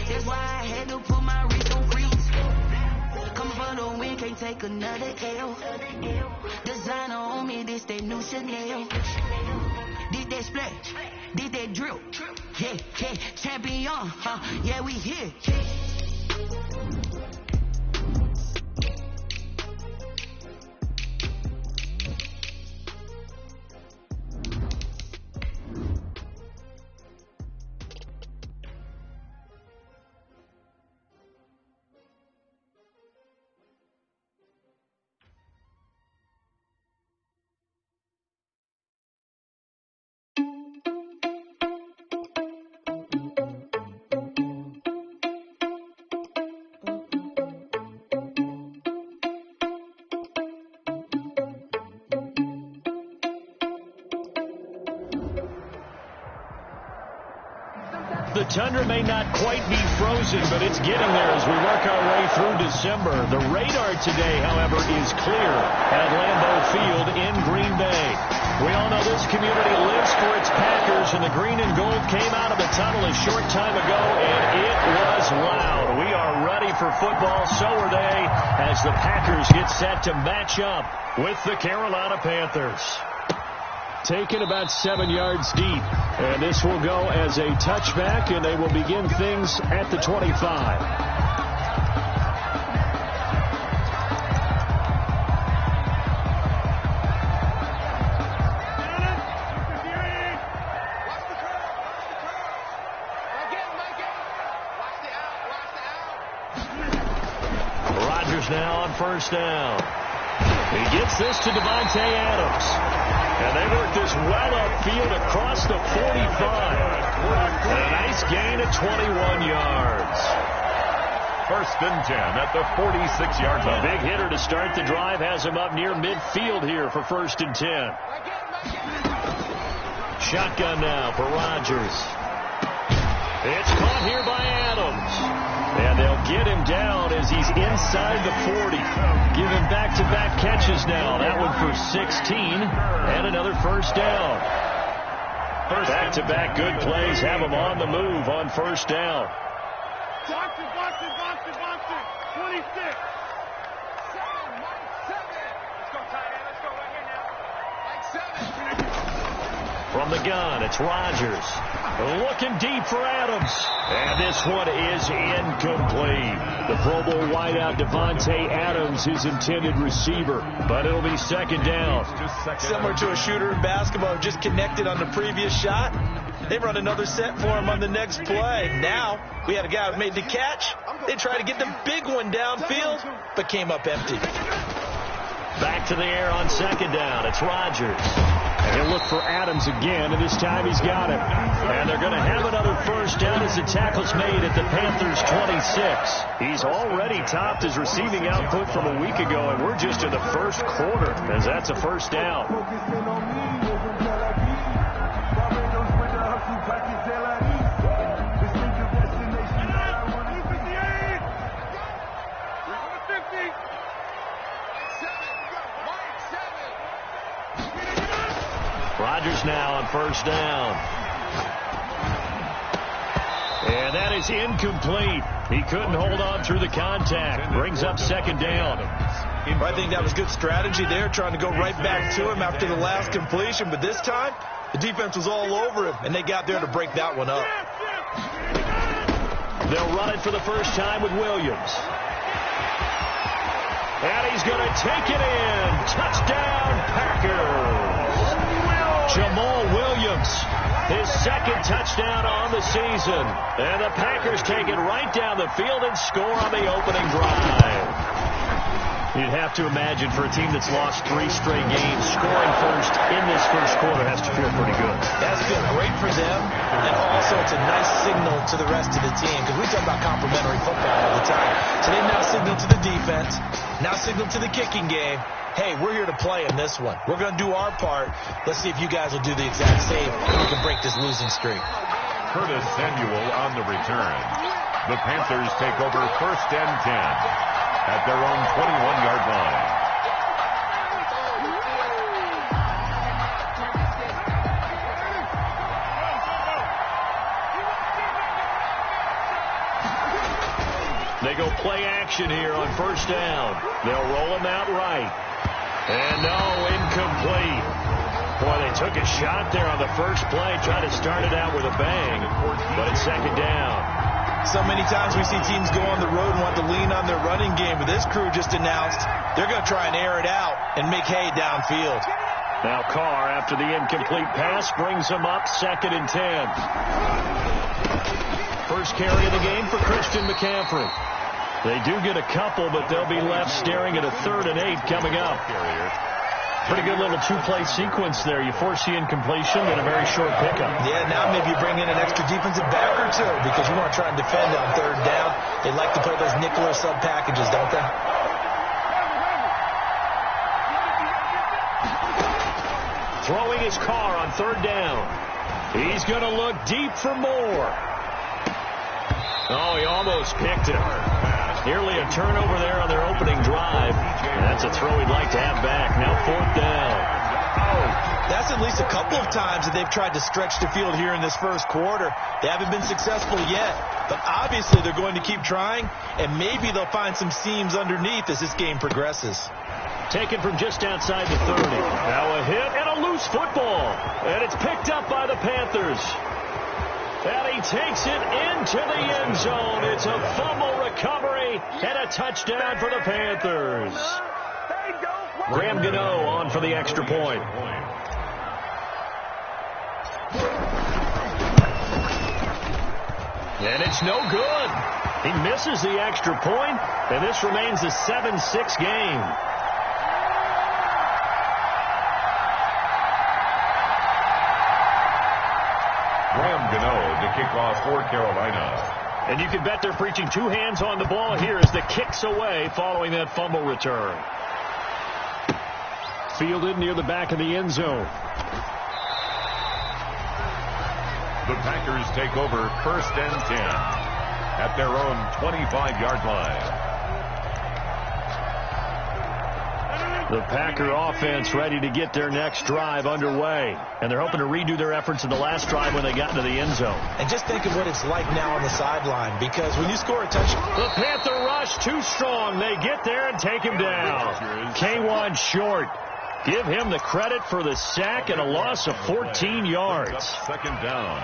That's why I had to put my wrist on freeze. Come for the win, can't take another L. Designer on me, this that new Chanel. Did that splash, did that drip. Yeah, yeah, champion, yeah, we here. The tundra may not quite be frozen, but it's getting there as we work our way through December. The radar today, however, is clear at Lambeau Field in Green Bay. We all know this community lives for its Packers, and the green and gold came out of the tunnel a short time ago, and it was loud. We are ready for football, so are they, as the Packers get set to match up with the Carolina Panthers. Taken about 7 yards deep, and this will go as a touchback, and they will begin things at the 25. Rodgers now on first down. He gets this to Davante Adams. And they work this well upfield across the 45. And a nice gain of 21 yards. First and 10 at the 46-yard line. A big hitter to start the drive has him up near midfield here for first and 10. Shotgun now for Rodgers. It's caught here by Adams. And they'll get him down as he's inside the 40. Give him back-to-back catches now. That one for 16 and another first down. Back-to-back good plays have him on the move on first down. Box it. 26. 7. Let's go, tight end. Let's go right here now. Like 7. From the gun, it's Rodgers. Looking deep for Adams. And this one is incomplete. The Pro Bowl wideout Davante Adams, his intended receiver. But it'll be second down. Similar to a shooter in basketball who just connected on the previous shot. They run another set for him on the next play. Now, we had a guy who made the catch. They tried to get the big one downfield, but came up empty. Back to the air on second down. It's Rodgers. And he'll look for Adams again, and this time he's got him. And they're going to have another first down as the tackle's made at the Panthers' 26. He's already topped his receiving output from a week ago, and we're just in the first quarter, as that's a first down. Rodgers now on first down. And that is incomplete. He couldn't hold on through the contact. Brings up second down. I think that was good strategy there, trying to go right back to him after the last completion. But this time, the defense was all over him, and they got there to break that one up. They'll run it for the first time with Williams. And he's going to take it in. Touchdown, Packers. Jamal Williams, his second touchdown on the season. And the Packers take it right down the field and score on the opening drive. You'd have to imagine for a team that's lost 3 straight games, scoring first in this first quarter has to feel pretty good. That's feel great for them, and also it's a nice signal to the rest of the team, because we talk about complementary football all the time. So they now signal to the defense, now signal to the kicking game. Hey, we're here to play in this one. We're going to do our part. Let's see if you guys will do the exact same, and we can break this losing streak. Curtis Samuel on the return. The Panthers take over first and 10 at their own 21-yard line. They go play action here on first down. They'll roll him out right. And no, incomplete. Boy, they took a shot there on the first play, tried to start it out with a bang, but it's second down. So many times we see teams go on the road and want to lean on their running game, but this crew just announced they're going to try and air it out and make hay downfield. Now Carr, after the incomplete pass, brings him up 2nd and 10. First carry of the game for Christian McCaffrey. They do get a couple, but they'll be left staring at a 3rd and 8 coming up. Pretty good little two-play sequence there. You force the incompletion, then a very short pickup. Yeah, now maybe you bring in an extra defensive back or two because you want to try and defend on 3rd down. They like to play those nickel or sub packages, don't they? Throwing his car on 3rd down. He's going to look deep for more. Oh, he almost picked it. Nearly a turnover there on their opening drive. And that's a throw he'd like to have back. Now 4th down. Oh, that's at least a couple of times that they've tried to stretch the field here in this first quarter. They haven't been successful yet. But obviously they're going to keep trying, and maybe they'll find some seams underneath as this game progresses. Taken from just outside the 30. Now a hit and a loose football. And it's picked up by the Panthers. And he takes it into the end zone. It's a fumble recovery and a touchdown for the Panthers. Graham Gano on for the extra point. And it's no good. He misses the extra point, and this remains a 7-6 game. Graham Gano to kick off for Carolina. And you can bet they're preaching 2 hands on the ball here as the kick's away following that fumble return. Fielded near the back of the end zone. The Packers take over 1st and 10 at their own 25-yard line. The Packer offense ready to get their next drive underway. And they're hoping to redo their efforts in the last drive when they got into the end zone. And just think of what it's like now on the sideline, because when you score a touchdown... The Panther rush too strong. They get there and take him down. K1 short. Give him the credit for the sack and a loss of 14 yards. 2nd down.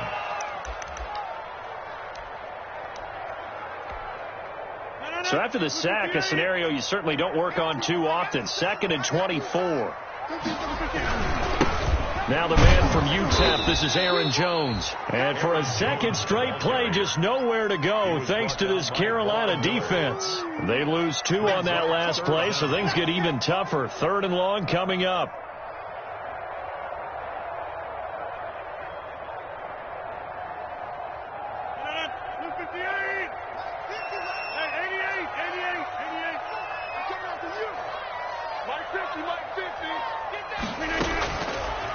So after the sack, a scenario you certainly don't work on too often. 2nd and 24. Now the man from UTEP, this is Aaron Jones. And for a second straight play, just nowhere to go thanks to this Carolina defense. They lose 2 on that last play, so things get even tougher. 3rd and long coming up.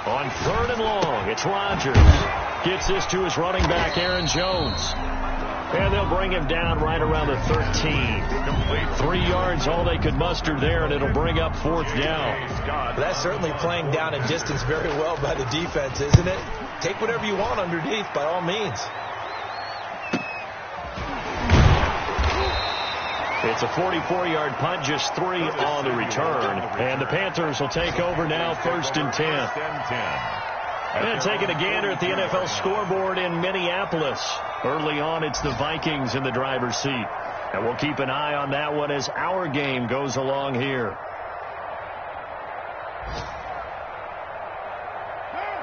On 3rd and long, it's Rodgers. Gets this to his running back, Aaron Jones. And they'll bring him down right around the 13. 3 yards, all they could muster there, and it'll bring up 4th down. That's certainly playing down in distance very well by the defense, isn't it? Take whatever you want underneath, by all means. It's a 44-yard punt, just 3 on the return. And the Panthers will take over now, 1st and 10. And taking a gander at the NFL scoreboard in Minneapolis. Early on, it's the Vikings in the driver's seat. And we'll keep an eye on that one as our game goes along here.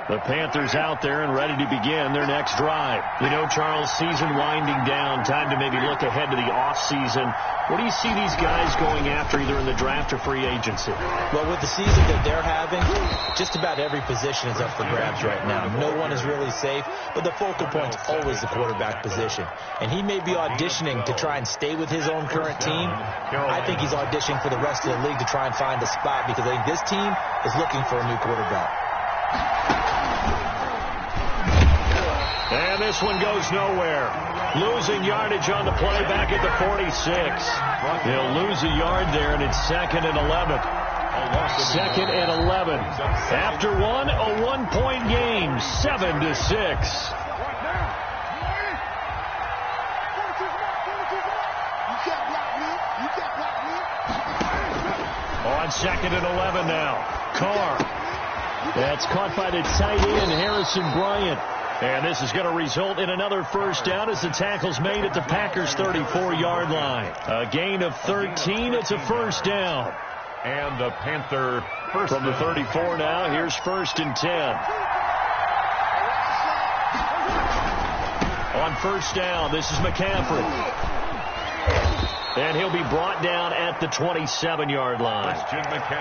The Panthers out there and ready to begin their next drive. You know, Charles, season winding down, time to maybe look ahead to the offseason. What do you see these guys going after either in the draft or free agency? Well, with the season that they're having, just about every position is up for grabs right now. No one is really safe, but the focal point's always the quarterback position. And he may be auditioning to try and stay with his own current team. I think he's auditioning for the rest of the league to try and find a spot because I think this team is looking for a new quarterback. And this one goes nowhere. Losing yardage on the play back at the 46. They'll lose a yard there, and it's 2nd and 11. 2nd and 11. After one, a one-point game, 7-6. On 2nd and 11 now. Carr. That's caught by the tight end, Harrison Bryant. And this is going to result in another first down as the tackle's made at the Packers' 34-yard line. A gain of 13. It's a first down. And the Panther first from the 34 now. Here's 1st and 10. On first down, this is McCaffrey. And he'll be brought down at the 27-yard line.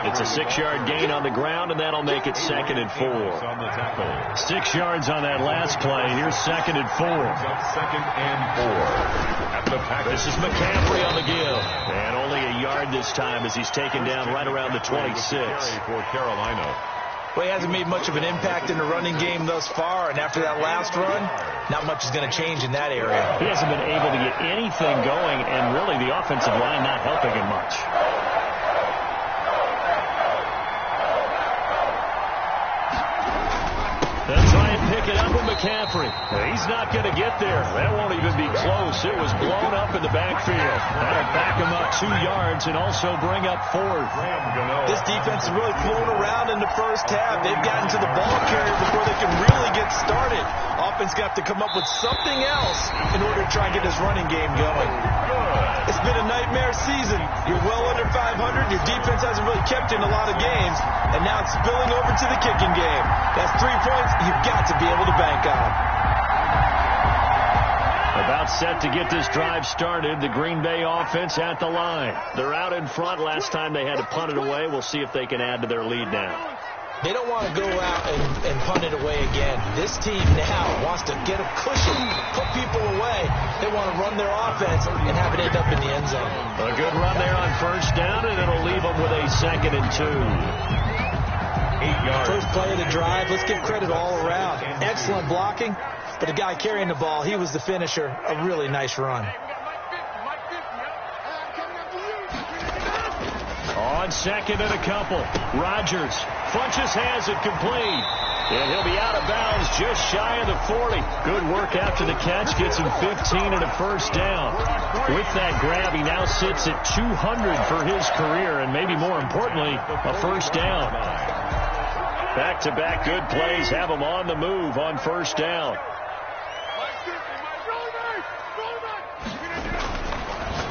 It's a 6-yard gain on the ground, and that'll make it 2nd and 4. 6 yards on that last play. Here's 2nd and 4. 2nd and 4. This is McCaffrey on the give. And only a yard this time as he's taken down right around the 26. For Carolina. Well, he hasn't made much of an impact in the running game thus far, and after that last run, not much is going to change in that area. He hasn't been able to get anything going, and really the offensive line not helping him much. They'll try and pick it up with McCaffrey. He's not going to get there. That won't even be close. It was blown up in the backfield. That'll back him up 2 yards and also bring up 4th. This defense is really flown around in the first half. They've gotten to the ball carrier before they can really get started. Offense got to come up with something else in order to try and get this running game going. It's been a nightmare season. You're well under 500. Your defense hasn't really kept in a lot of games. And now it's spilling over to the kicking game. That's 3 points you've got to be able to bank on. About set to get this drive started. The Green Bay offense at the line. They're out in front. Last time they had to punt it away. We'll see if they can add to their lead now. They don't want to go out and punt it away again. This team now wants to get a cushion, put people away. They want to run their offense and have it end up in the end zone. A good run there on first down, and it'll leave them with a 2nd and 2. 8 yards. First play of the drive. Let's give credit all around. Excellent blocking, but the guy carrying the ball, he was the finisher. A really nice run. On 2nd and a couple, Rodgers. Funches has it complete. And he'll be out of bounds just shy of the 40. Good work after the catch. Gets him 15 and a first down. With that grab, he now sits at 200 for his career. And maybe more importantly, a first down. Back-to-back good plays have him on the move on first down.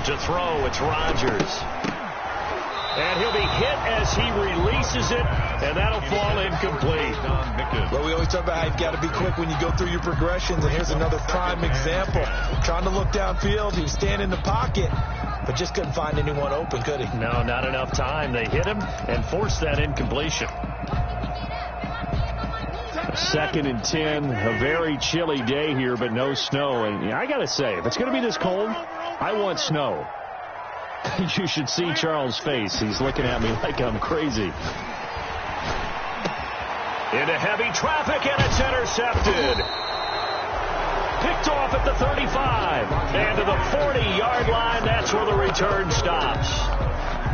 To throw, it's Rodgers. And he'll be hit as he releases it, and that'll fall incomplete. Well, we always talk about how you've got to be quick when you go through your progressions, and here's another prime example. Trying to look downfield, he was standing in the pocket, but just couldn't find anyone open, could he? No, not enough time. They hit him and forced that incompletion. 2nd and 10, a very chilly day here, but no snow. And I got to say, if it's going to be this cold, I want snow. You should see Charles' face. He's looking at me like I'm crazy. Into heavy traffic, and it's intercepted. Picked off at the 35. And to the 40-yard line, that's where the return stops.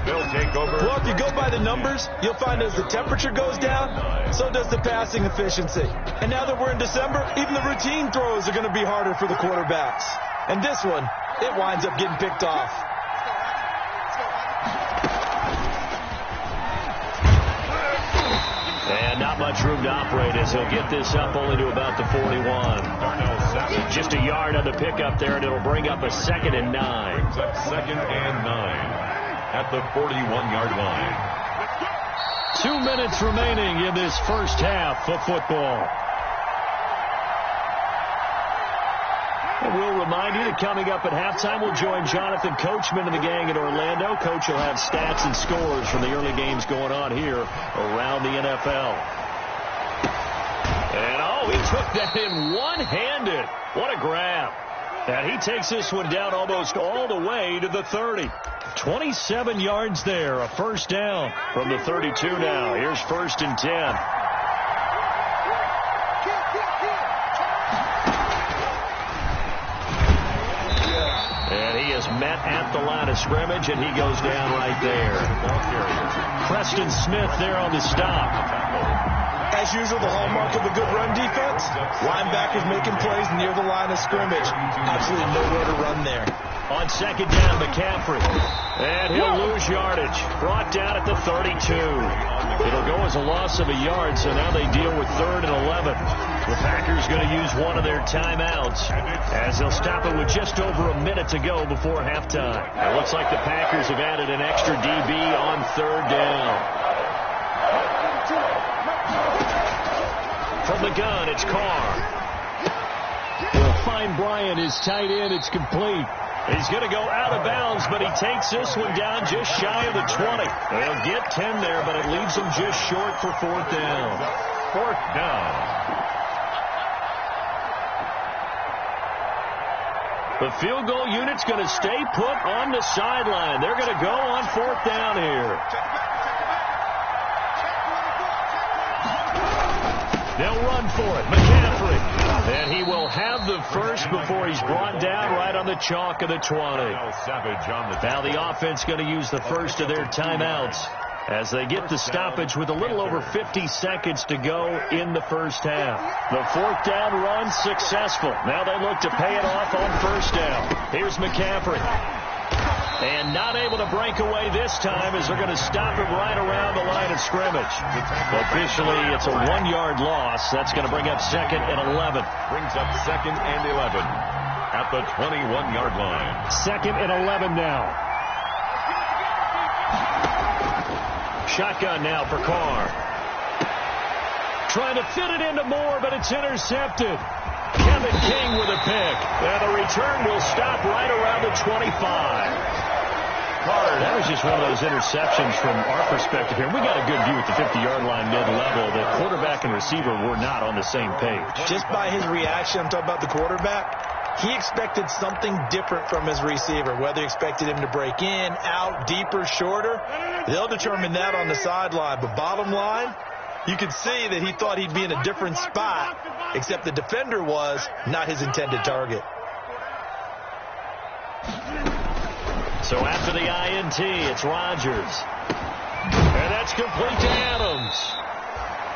They'll take over. Well, if you go by the numbers, you'll find as the temperature goes down, so does the passing efficiency. And now that we're in December, even the routine throws are going to be harder for the quarterbacks. And this one, it winds up getting picked off. And not much room to operate as he'll get this up only to about the 41. Just a yard on the pickup there, and it'll bring up a 2nd and 9. Brings up 2nd and 9 at the 41-yard line. 2 minutes remaining in this first half of football. And we'll remind you that coming up at halftime, we'll join Jonathan Coachman and the gang in Orlando. Coach will have stats and scores from the early games going on here around the NFL. And, he took that in one-handed. What a grab. And he takes this one down almost all the way to the 30. 27 yards there, a first down from the 32 now. Here's 1st and 10. Met at the line of scrimmage, and he goes down right there. Preston Smith there on the stop. As usual, the hallmark of a good run defense, linebackers making plays near the line of scrimmage. Absolutely nowhere to run there. On second down, McCaffrey. And he'll lose yardage. Brought down at the 32. It'll go as a loss of a yard, so now they deal with 3rd and 11. The Packers going to use one of their timeouts as they'll stop it with just over a minute to go before halftime. It looks like the Packers have added an extra DB on 3rd down. From the gun, it's Carr. He'll find Bryant, his tight end. It's complete. He's going to go out of bounds, but he takes this one down just shy of the 20. They'll get 10 there, but it leaves them just short for 4th down. 4th down. The field goal unit's going to stay put on the sideline. They're going to go on 4th down here. They'll run for it. McCaffrey. And he will have the first before he's brought down right on the chalk of the 20. Now the offense going to use the first of their timeouts as they get the stoppage with a little over 50 seconds to go in the first half. The 4th down run successful. Now they look to pay it off on 1st down. Here's McCaffrey. And not able to break away this time as they're going to stop him right around the line of scrimmage. Officially, it's a 1-yard loss. That's going to bring up 2nd and 11. Brings up 2nd and 11 at the 21-yard line. 2nd and 11 now. Shotgun now for Carr. Trying to fit it into Moore, but it's intercepted. Kevin King with a pick. And the return will stop right around the 25. That was just one of those interceptions from our perspective here. We got a good view at the 50-yard line mid-level. The quarterback and receiver were not on the same page. Just by his reaction, I'm talking about the quarterback, he expected something different from his receiver. Whether he expected him to break in, out, deeper, shorter, they'll determine that on the sideline. But bottom line, you could see that he thought he'd be in a different spot, except the defender was not his intended target. So after the INT, it's Rodgers. And that's complete to Adams.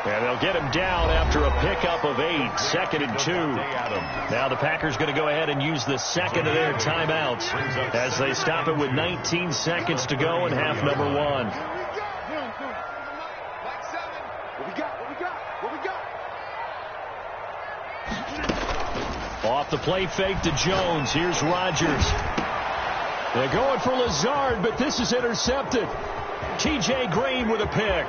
And they'll get him down after a pickup of 8, 2nd and 2. Now the Packers going to go ahead and use the second of their timeouts as they stop it with 19 seconds to go in half number 1. Off the play fake to Jones. Here's Rodgers. They're going for Lazard, but this is intercepted. T.J. Green with a pick.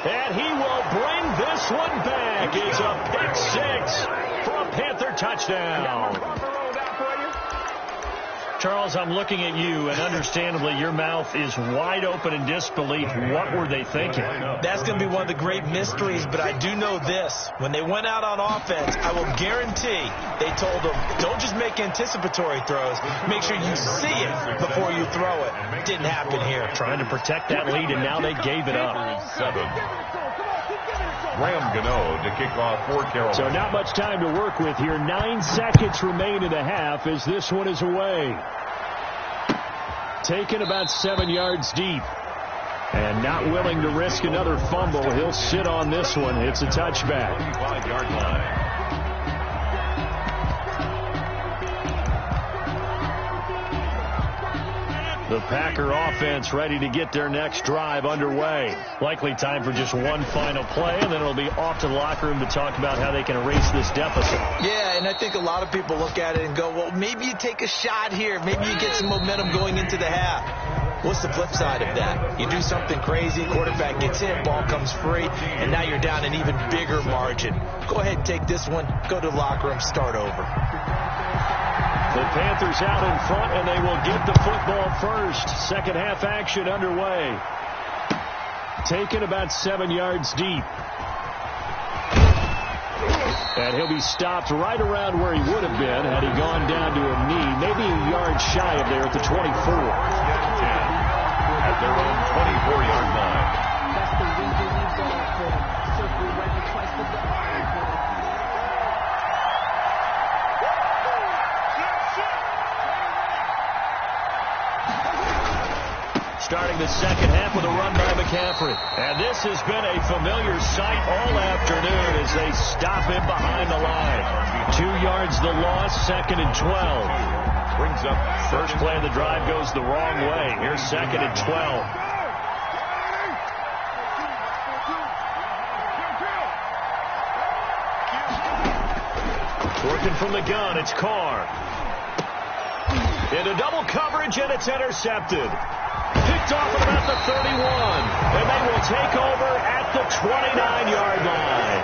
And he will bring this one back. It's a pick 6 for a Panther touchdown. Charles, I'm looking at you, and understandably, your mouth is wide open in disbelief. What were they thinking? That's going to be one of the great mysteries, but I do know this. When they went out on offense, I will guarantee they told them, don't just make anticipatory throws. Make sure you see it before you throw it. Didn't happen here. Trying to protect that lead, and now they gave it up. Graham Gano to kick off for Carolina. So not much time to work with here. 9 seconds remain in the half as this one is away. Taken about 7 yards deep. And not willing to risk another fumble. He'll sit on this one. It's a touchback. 5-yard line. The Packer offense ready to get their next drive underway. Likely time for just one final play, and then it'll be off to the locker room to talk about how they can erase this deficit. Yeah, and I think a lot of people look at it and go, well, maybe you take a shot here. Maybe you get some momentum going into the half. What's the flip side of that? You do something crazy, quarterback gets hit, ball comes free, and now you're down an even bigger margin. Go ahead and take this one, go to the locker room, start over. The Panthers out in front, and they will get the football first. Second half action underway. Taken about 7 yards deep. And he'll be stopped right around where he would have been had he gone down to a knee, maybe a yard shy of there at the 24. At their own 24-yard line. That's the reason we go for circle right twice the ball. Starting the second half with a run by McCaffrey. And this has been a familiar sight all afternoon as they stop him behind the line. 2 yards the loss, 2nd and 12. Brings up First play of the drive goes the wrong way. Here's 2nd and 12. Working from the gun, it's Carr. Into double coverage, and it's intercepted. Picked off at about the 31. And they will take over at the 29-yard line.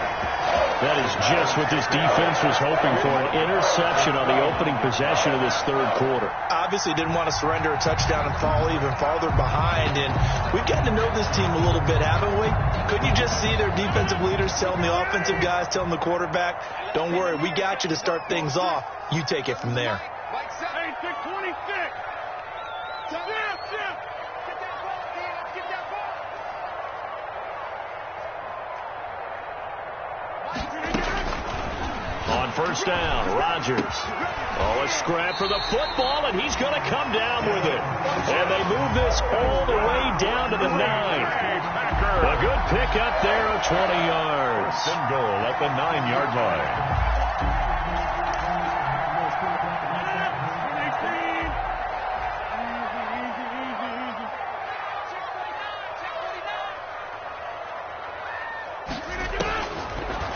That is just what this defense was hoping for, an interception on the opening possession of this third quarter. Obviously didn't want to surrender a touchdown and fall even farther behind. And we've gotten to know this team a little bit, haven't we? Couldn't you just see their defensive leaders telling the offensive guys, telling the quarterback, don't worry, we got you to start things off. You take it from there. Hey, 626. Jim. Get that ball, man. Get that ball. On first down, Rodgers. Oh, a scrap for the football, and he's going to come down with it. And they move this all the way down to the 9. A good pickup there of 20 yards. and goal at the 9-yard line.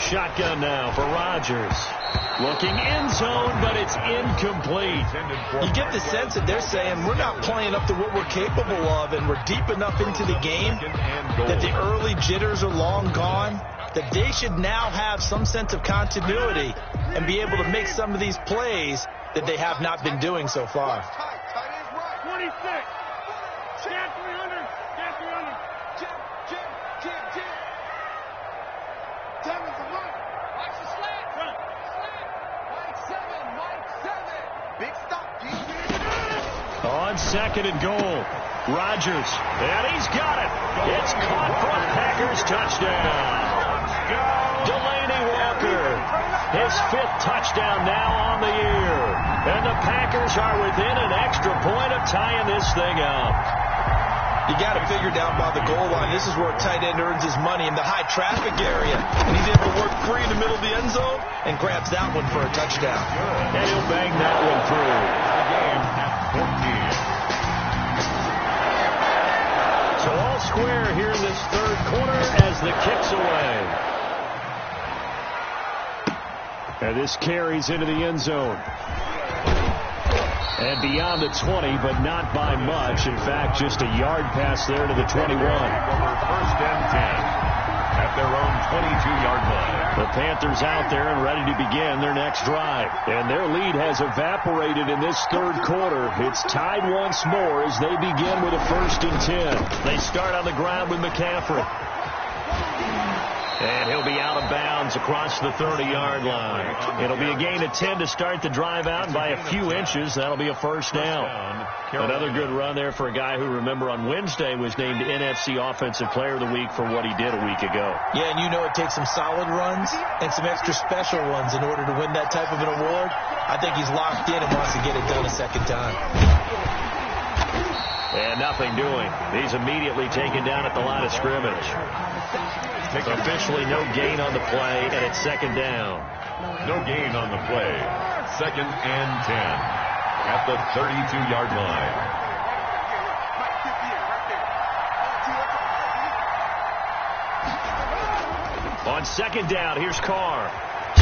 Shotgun now for Rodgers. Looking end zone, but it's incomplete. You get the sense that they're saying we're not playing up to what we're capable of, and we're deep enough into the game that the early jitters are long gone, that they should now have some sense of continuity and be able to make some of these plays that they have not been doing so far. 26. Stand 300. Stand 300. Jim. Tell me to run. Watch the slant. Run. Mike 7. Big stop, G. On second and goal, Rodgers, and he's got it. It's caught for a Packers touchdown. Delaney Walker, his 5th touchdown now on the year. And the Packers are within an extra point of tying this thing up. You got to figure down by the goal line. This is where a tight end earns his money in the high traffic area. And he's able to work free in the middle of the end zone and grabs that one for a touchdown. And he'll bang that one through. The game at 14. So all square here in this third quarter as the kick's away. And this carries into the end zone. And beyond the 20, but not by much. In fact, just a yard pass there to the 21. Over first and 10 at their own 22-yard line. The Panthers out there and ready to begin their next drive. And their lead has evaporated in this third quarter. It's tied once more as they begin with a 1st and 10. They start on the ground with McCaffrey. And he'll be out of bounds across the 30-yard line. It'll be a gain of 10 to start the drive out, and by a few inches, that'll be a first down. Another good run there for a guy who, remember, on Wednesday was named NFC Offensive Player of the Week for what he did a week ago. Yeah, and you know it takes some solid runs and some extra special ones in order to win that type of an award. I think he's locked in and wants to get it done a second time. And nothing doing. He's immediately taken down at the line of scrimmage. Officially no gain on the play, and it's second down. No gain on the play. 2nd and 10 at the 32-yard line. On second down, here's Carr.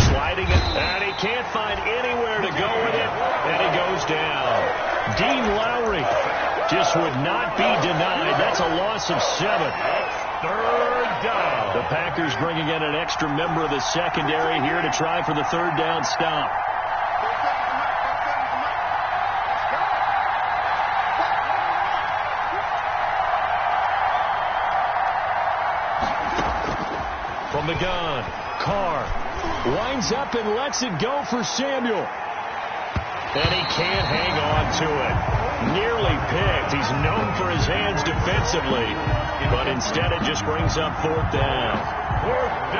Sliding it, and he can't find anywhere to go with it, and he goes down. Dean Lowry just would not be denied. That's a loss of 7. Third down. The Packers bringing in an extra member of the secondary here to try for the third down stop. From the gun, Carr winds up and lets it go for Samuel. And he can't hang on to it. Nearly picked. He's known for his hands defensively. But instead it just brings up 4th down.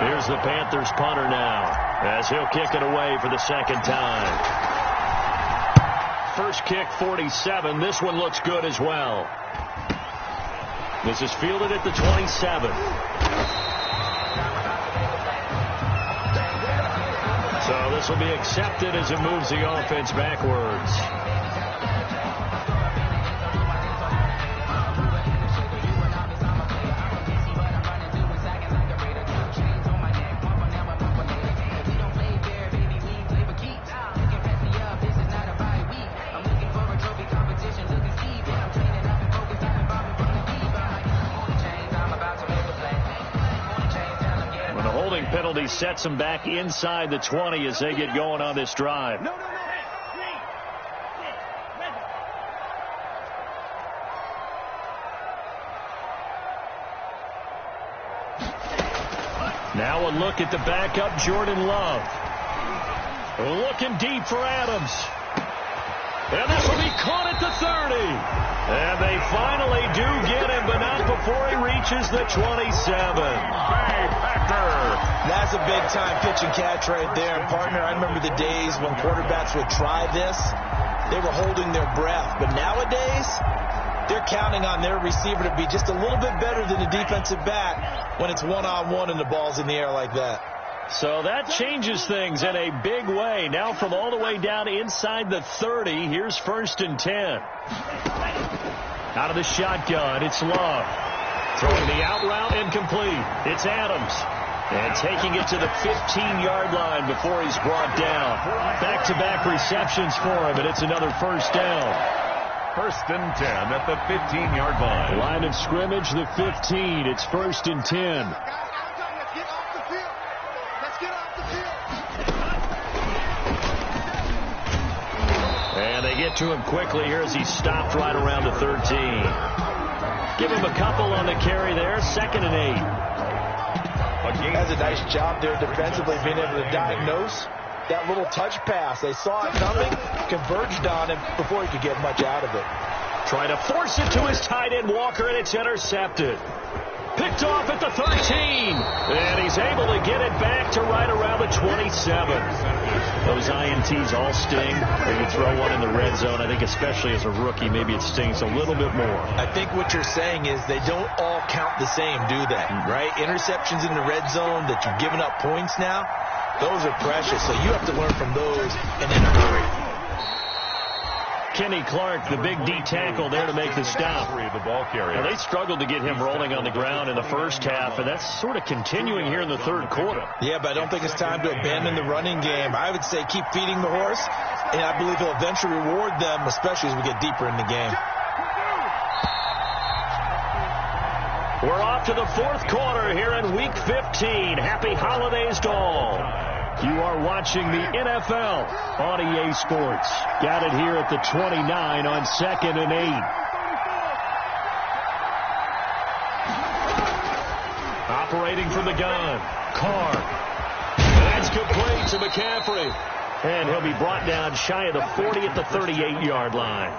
Here's the Panthers punter now as he'll kick it away for the second time. First kick 47. This one looks good as well. This is fielded at the 27. So this will be accepted as it moves the offense backwards. penalty sets them back inside the 20 as they get going on this drive. Now a look at the backup, Jordan Love. Looking deep for Adams. And this will be caught at the 30. And they finally do get him, but not before he reaches the 27. That's a big-time pitch and catch right there. And, partner, I remember the days when quarterbacks would try this. They were holding their breath. But nowadays, they're counting on their receiver to be just a little bit better than the defensive back when it's one-on-one and the ball's in the air like that. So that changes things in a big way. Now from all the way down inside the 30, here's 1st and 10. Out of the shotgun, it's Love. Throwing the out route incomplete. It's Adams. And taking it to the 15-yard line before he's brought down. Back-to-back receptions for him, and it's another 1st down. 1st and 10 at the 15-yard line. Line of scrimmage, the 15. It's 1st and 10. And they get to him quickly here as he's stopped right around the 13. Give him a couple on the carry there. 2nd and 8. Does a nice job there defensively, being able to diagnose that little touch pass. They saw it coming, converged on him before he could get much out of it. Trying to force it to his tight end, Walker, and it's intercepted. Picked off at the 13. And he's able to get it back to right around the 27. Those INTs all sting. When you throw one in the red zone, I think especially as a rookie, maybe it stings a little bit more. I think what you're saying is they don't all count the same, do they? Right? Interceptions in the red zone that you've given up points now, those are precious. So you have to learn from those and in a hurry. Kenny Clark, the big D tackle there to make the stop. The ball carrier. Well, they struggled to get him rolling on the ground in the first half, and that's sort of continuing here in the third quarter. Yeah, but I don't think it's time to abandon the running game. I would say keep feeding the horse, and I believe he'll eventually reward them, especially as we get deeper in the game. We're off to the fourth quarter here in Week 15. Happy holidays to all. You are watching the NFL on EA Sports. Got it here at the 29 on 2nd and 8. Operating from the gun, Carr. That's complete to McCaffrey. And he'll be brought down shy of the 40 at the 38-yard line.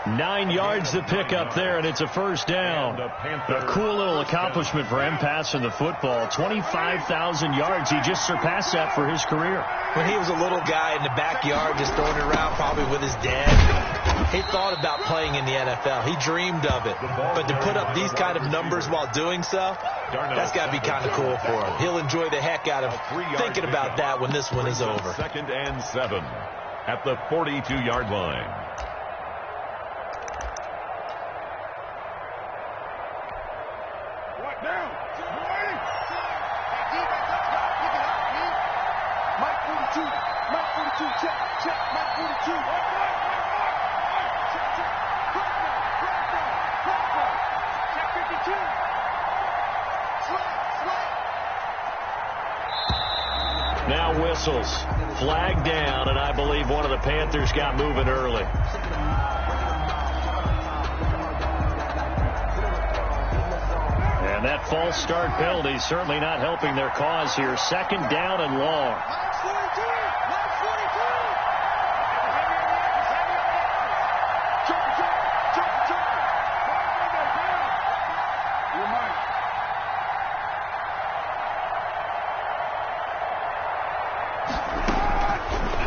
9 yards to pick up there, and it's a 1st down. A cool little accomplishment for him passing the football. 25,000 yards. He just surpassed that for his career. When he was a little guy in the backyard just throwing it around probably with his dad, he thought about playing in the NFL. He dreamed of it. But to put up these kind of numbers while doing so, that's got to be kind of cool for him. He'll enjoy the heck out of thinking about that when this one is over. 2nd and 7 at the 42-yard line. Now whistles. Flag down, and I believe one of the Panthers got moving early. And that false start penalty certainly not helping their cause here. 2nd down and long.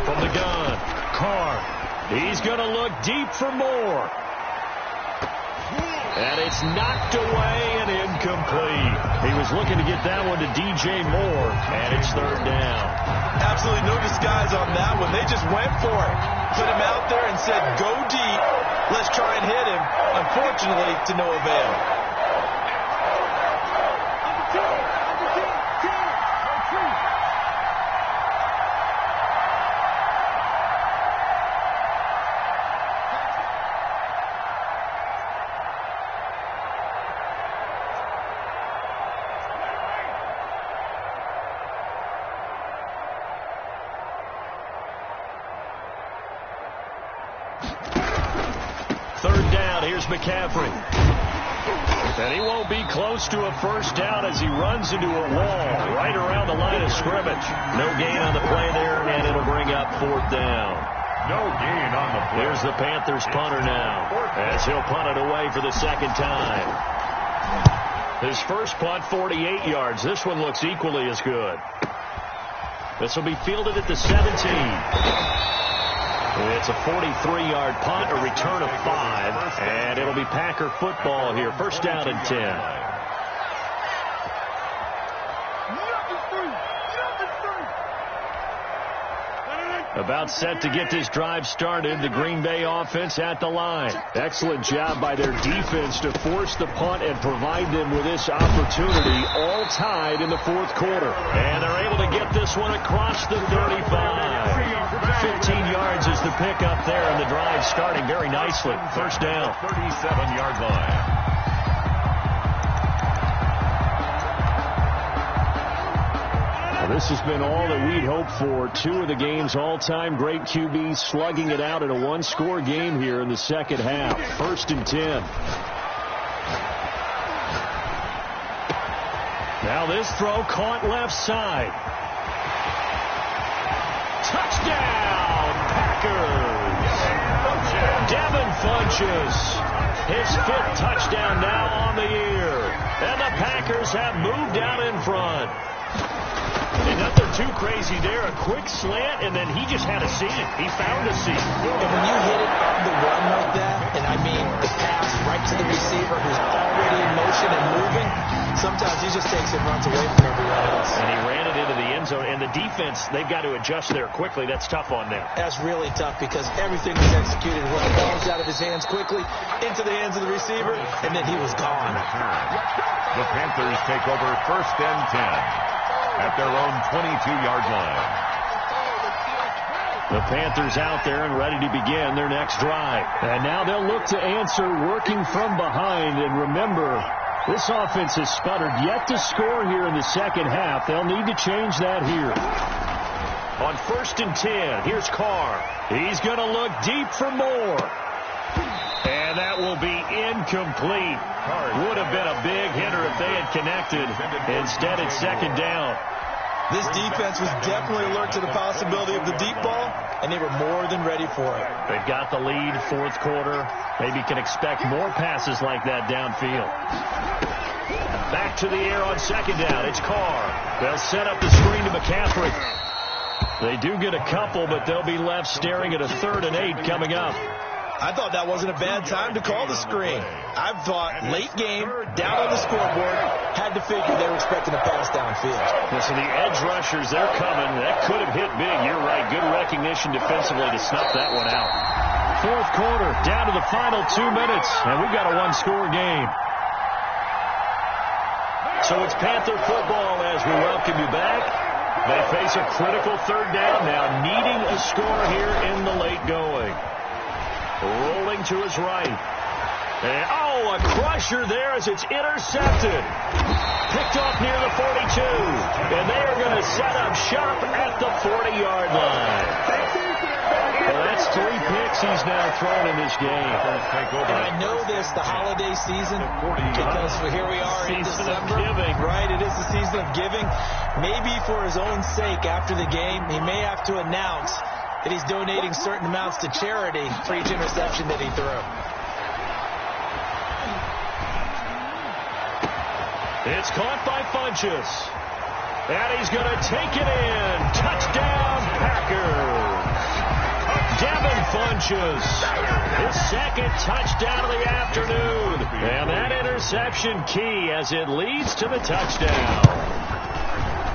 From the gun, Carr. He's going to look deep for more. And it's knocked away and incomplete. He was looking to get that one to DJ Moore, and it's 3rd down. Absolutely no disguise on that one. They just went for it. Put him out there and said, go deep. Let's try and hit him. Unfortunately, to no avail. down. Here's McCaffrey. And he won't be close to a first down as he runs into a wall right around the line of scrimmage. No gain on the play there, and it'll bring up 4th down. No gain on the play. Here's the Panthers punter now, as he'll punt it away for the 2nd time. His first punt, 48 yards. This one looks equally as good. This will be fielded at the 17. It's a 43-yard punt, a return of 5, and it'll be Packer football here. First down and 10. About set to get this drive started. The Green Bay offense at the line. Excellent job by their defense to force the punt and provide them with this opportunity, all tied in the 4th quarter. And they're able to get this one across the 35. 15 yards is the pickup there, and the drive starting very nicely. First down. 37-yard line. This has been all that we'd hoped for. 2 of the game's all-time great QBs slugging it out in a 1-score game here in the second half. First and 10. Now this throw caught left side. Touchdown, Packers! Devin Funchess, his 5th touchdown now on the year. And the Packers have moved out in front. And nothing too crazy there. A quick slant, and then he just had a seam. He found a seam. And when you hit it on the run like that, and I mean the pass right to the receiver who's already in motion and moving, sometimes he just takes and runs away from everyone else. And he ran it into the end zone. And the defense, they've got to adjust there quickly. That's tough on them. That's really tough because everything was executed when the ball was out of his hands quickly into the hands of the receiver, and then he was gone. The Panthers take over first and 10. At their own 22-yard line. The Panthers out there and ready to begin their next drive. And now they'll look to answer working from behind. And remember, this offense has sputtered yet to score here in the second half. They'll need to change that here. On first and 10, here's Carr. He's going to look deep for more. And that will be incomplete. Would have been a big hitter if they had connected. Instead, it's second down. This defense was definitely alert to the possibility of the deep ball, and they were more than ready for it. They've got the lead, 4th quarter. Maybe can expect more passes like that downfield. Back to the air on second down. It's Carr. They'll set up the screen to McCaffrey. They do get a couple, but they'll be left staring at a 3rd and 8 coming up. I thought that wasn't a bad time to call the screen. I thought late game, down on the scoreboard, had to figure they were expecting a pass downfield. Listen, the edge rushers, they're coming. That could have hit big. You're right. Good recognition defensively to snuff that one out. 4th quarter, down to the final 2 minutes, and we've got a 1-score game. So it's Panther football as we welcome you back. They face a critical 3rd down now, needing a score here in the late going. Rolling to his right. And, a crusher there as it's intercepted. Picked off near the 42. And they are going to set up shop at the 40-yard line. Well, that's 3 picks he's now thrown in this game. And I know this, the holiday season, because here we are in December. Right, it is the season of giving. Maybe for his own sake after the game, he may have to announce that he's donating certain amounts to charity for each interception that he threw. It's caught by Funchess. And he's going to take it in. Touchdown, Packers. Devin Funchess, his 2nd touchdown of the afternoon. And that interception key as it leads to the touchdown.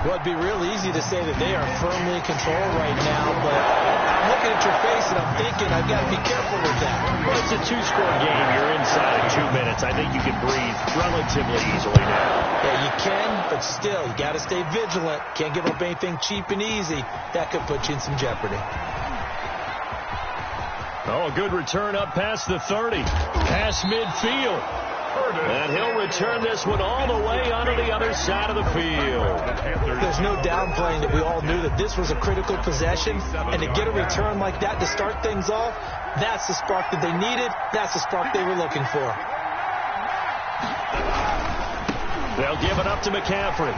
Well, it'd be real easy to say that they are firmly in control right now, but I'm looking at your face and I'm thinking I've got to be careful with that. Well, it's a 2-score game. You're inside of 2 minutes. I think you can breathe relatively easily now. Yeah, you can, but still, you got to stay vigilant. Can't give up anything cheap and easy. That could put you in some jeopardy. Oh, a good return up past the 30. Past midfield. And he'll return this one all the way onto the other side of the field. There's no downplaying that we all knew that this was a critical possession, and to get a return like that to start things off, that's the spark that they needed. That's the spark they were looking for. They'll give it up to McCaffrey.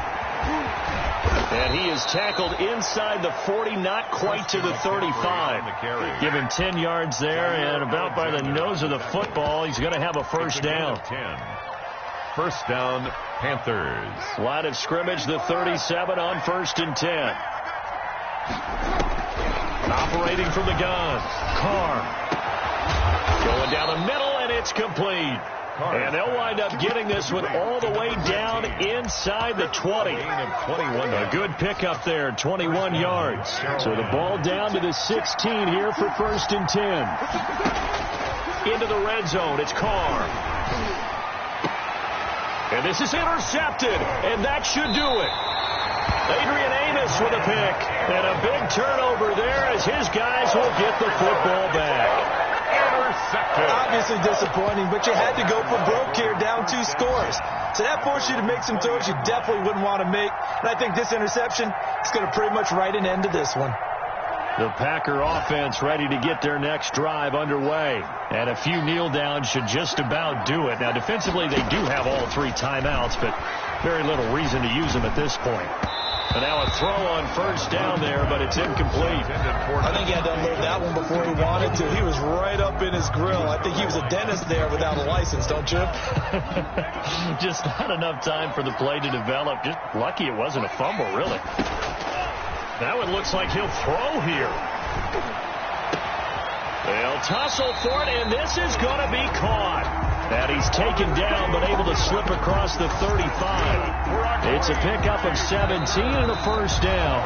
And he is tackled inside the 40, not quite to the 35. Give him 10 yards there, and about by the nose of the football, he's going to have a first down. First down, Panthers. Line of scrimmage, the 37 on 1st and 10. Operating from the gun. Carr. Going down the middle, and it's complete. And they'll wind up getting this one all the way down inside the 20. A good pickup there, 21 yards. So the ball down to the 16 here for 1st and 10. Into the red zone, it's Carr. And this is intercepted, and that should do it. Adrian Amos with a pick, and a big turnover there as his guys will get the football back. Obviously disappointing, but you had to go for broke here, down 2 scores. So that forced you to make some throws you definitely wouldn't want to make. And I think this interception is going to pretty much write an end to this one. The Packer offense ready to get their next drive underway. And a few kneel downs should just about do it. Now, defensively, they do have all 3 timeouts, but very little reason to use them at this point. And now a throw on first down there, but it's incomplete. I think he had to unload that one before he wanted to. He was right up in his grill. I think he was a dentist there without a license, don't you? Just not enough time for the play to develop. Just lucky it wasn't a fumble, really. That one looks like he'll throw here. They'll tussle for it, and this is going to be caught. And he's taken down, but able to slip across the 35. It's a pickup of 17 and a first down.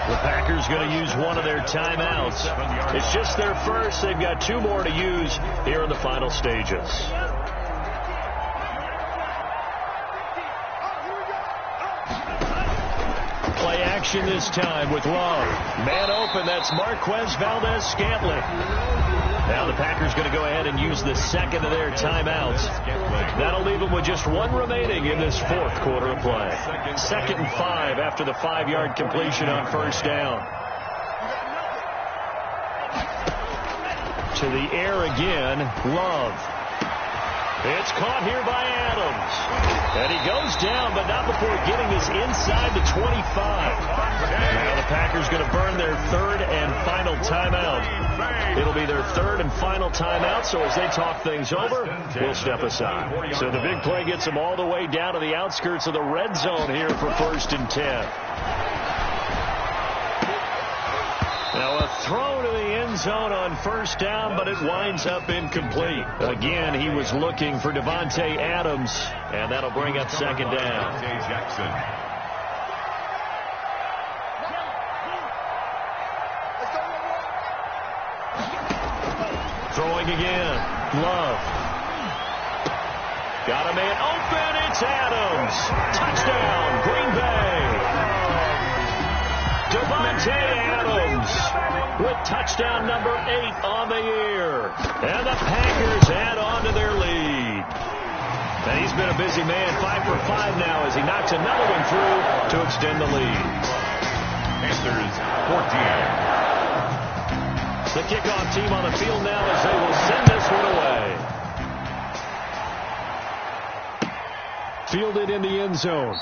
The Packers going to use one of their timeouts. It's just their first. They've got 2 more to use here in the final stages. Play action this time with Love. Man open, that's Marquez Valdez-Scantling. Now the Packers going to go ahead and use the second of their timeouts. That'll leave them with just 1 remaining in this 4th quarter of play. 2nd and 5 after the 5-yard completion on first down. To the air again, Love. It's caught here by Adams. And he goes down, but not before getting this inside the 25. Now the Packers going to burn their 3rd and final timeout. It'll be their 3rd and final timeout, so as they talk things over, we'll step aside. So the big play gets them all the way down to the outskirts of the red zone here for 1st and 10. Now a throw to the end zone on first down, but it winds up incomplete. Again, he was looking for Devontae Adams, and that'll bring up 2nd down. Throwing again. Love. Got a man open. It's Adams. Touchdown, Green Bay. Devontae Adams with touchdown number 8 on the year. And the Packers add on to their lead. And he's been a busy man, 5 for 5 now as he knocks another one through to extend the lead. Panthers 14. The kickoff team on the field now as they will send this one away. Fielded in the end zone.